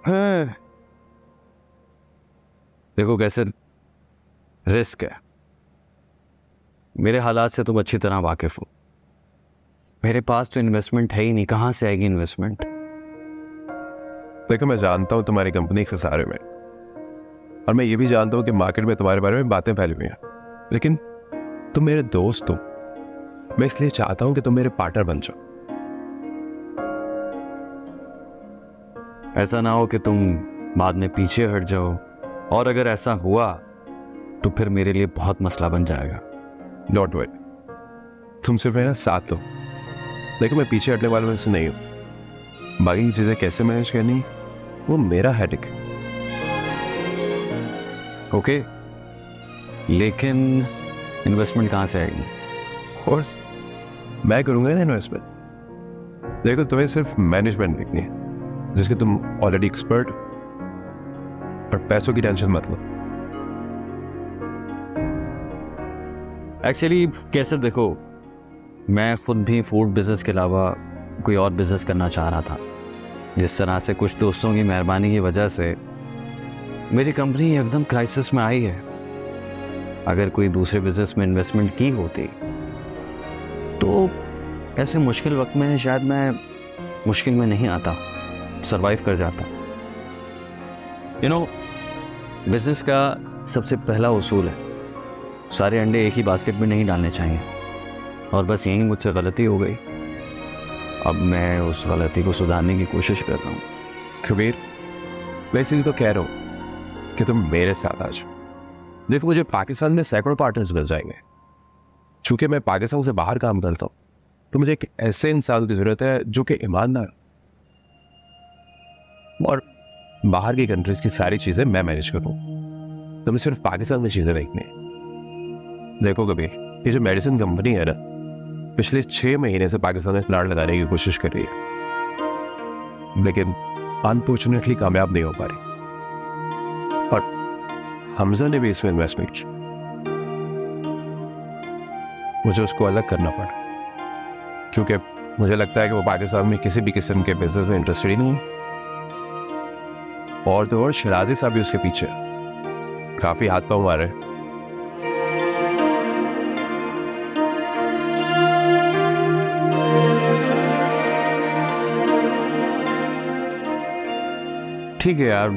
है। देखो कैसे रिस्क है, मेरे हालात से तुम अच्छी तरह वाकिफ हो। मेरे पास तो इन्वेस्टमेंट है ही नहीं, कहां से आएगी इन्वेस्टमेंट? देखो मैं जानता हूँ तुम्हारी कंपनी खसारे में, और मैं ये भी जानता हूँ कि मार्केट में तुम्हारे बारे में बातें फैली हुई हैं, लेकिन तुम मेरे दोस्त हो। मैं इसलिए चाहता हूँ कि तुम मेरे पार्टनर बन जाओ। ऐसा ना हो कि तुम बाद में पीछे हट जाओ, और अगर ऐसा हुआ तो फिर मेरे लिए बहुत मसला बन जाएगा। डोंट वरी, तुम सिर्फ मेरा साथ दो। देखो मैं पीछे हटने वालों में से नहीं हूँ। बाकी की चीजें कैसे मैनेज करनी वो मेरा हेडेक है। ओके, लेकिन इन्वेस्टमेंट कहां से आएगी? कोर्स मैं करूंगा ना इन्वेस्टमेंट। देखो तुम्हें सिर्फ मैनेजमेंट देखनी है, जिसके तुम ऑलरेडी एक्सपर्ट, और पैसों की टेंशन मत लो। एक्चुअली कैसे देखो, मैं खुद भी फूड बिजनेस के अलावा कोई और बिजनेस करना चाह रहा था। जिस तरह से कुछ दोस्तों की मेहरबानी की वजह से मेरी कंपनी एकदम क्राइसिस में आई है। अगर कोई दूसरे बिजनेस में इन्वेस्टमेंट की होती तो ऐसे मुश्किल वक्त में शायद मैं मुश्किल में नहीं आता, सरवाइव कर जाता। बिजनेस का सबसे पहला उसूल है, सारे अंडे एक ही बास्केट में नहीं डालने चाहिए, और बस यही मुझसे गलती हो गई। अब मैं उस गलती को सुधारने की कोशिश कर रहा हूँ। कबीर, मैं इसीलिए तो कह रहा हूँ कि तुम मेरे साथ आ जाओ। देखो मुझे पाकिस्तान में सैकड़ों पार्टनर्स मिल जाएंगे। चूंकि मैं पाकिस्तान से बाहर काम करता हूँ, तो मुझे एक ऐसे इंसान की जरूरत है जो कि ईमानदार, और बाहर की कंट्रीज की सारी चीजें मैं मैनेज करूँ। तो मैं सिर्फ पाकिस्तान में चीजें देखनी है। देखो कबीर, ये जो मेडिसिन कंपनी है ना, पिछले 6 महीने से पाकिस्तान में प्लांट लगाने की कोशिश कर रही है, लेकिन अनफॉर्चुनेटली कामयाब नहीं हो पा रही। और हमजा ने भी इसमें इन्वेस्टमेंट, मुझे उसको अलग करना पड़ा, क्योंकि मुझे लगता है कि वो पाकिस्तान में किसी भी किस्म के बिजनेस में इंटरेस्टेड ही नहीं है। और तो और शराजी साहब भी उसके पीछे काफी हाथ पांव मारे। ठीक है यार,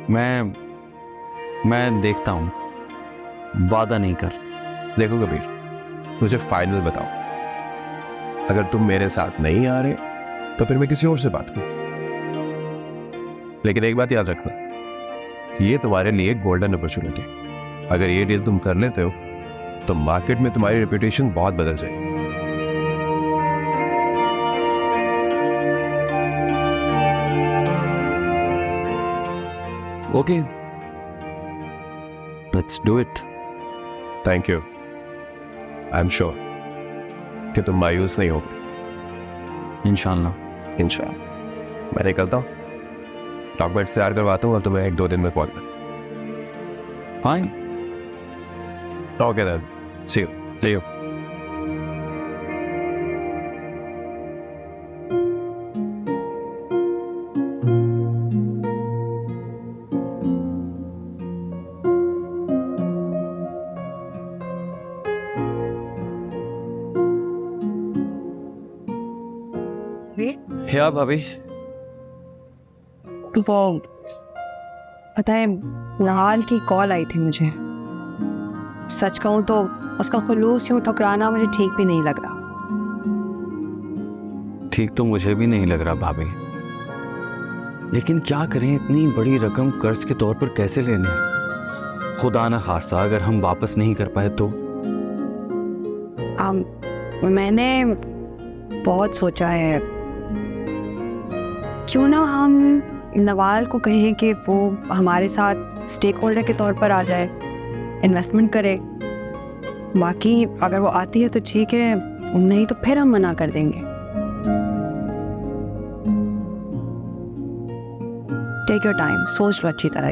मैं देखता हूँ, वादा नहीं कर। देखो कबीर, मुझे फाइनल बताओ, अगर तुम मेरे साथ नहीं आ रहे तो फिर मैं किसी और से बात करूं। लेकिन एक बात याद रखना, ये तुम्हारे लिए गोल्डन अपॉर्चुनिटी। अगर ये डील तुम कर लेते हो तो मार्केट में तुम्हारी रेपुटेशन बहुत बदल जाएगी। Okay, let's do it. Thank you. I am sure कि तुम मायूस नहीं होगे। इंशाल्लाह। मैं निकलता हूँ, डॉक्यूमेंट्स तैयार करवाता हूँ और तुम्हें 1-2 दिन में कॉल कर। Fine. Okay then, see you. क्या भाभी? वो पता है, नहाल की कॉल आई थी मुझे। सच कहूं तो उसका खुलूस यूं ठुकराना मुझे ठीक भी नहीं लग रहा। ठीक तो मुझे भी नहीं लग रहा भाभी, लेकिन क्या करें, इतनी बड़ी रकम कर्ज के तौर पर कैसे लेने? खुदा न खास्ता अगर हम वापस नहीं कर पाए तो? मैंने बहुत सोचा है, क्यों ना हम नवाल को कहें कि वो हमारे साथ स्टेक होल्डर के तौर पर आ जाए, इन्वेस्टमेंट करे। बाकी अगर वो आती है तो ठीक है, नहीं तो फिर हम मना कर देंगे। टेक योर टाइम, सोच लो अच्छी तरह।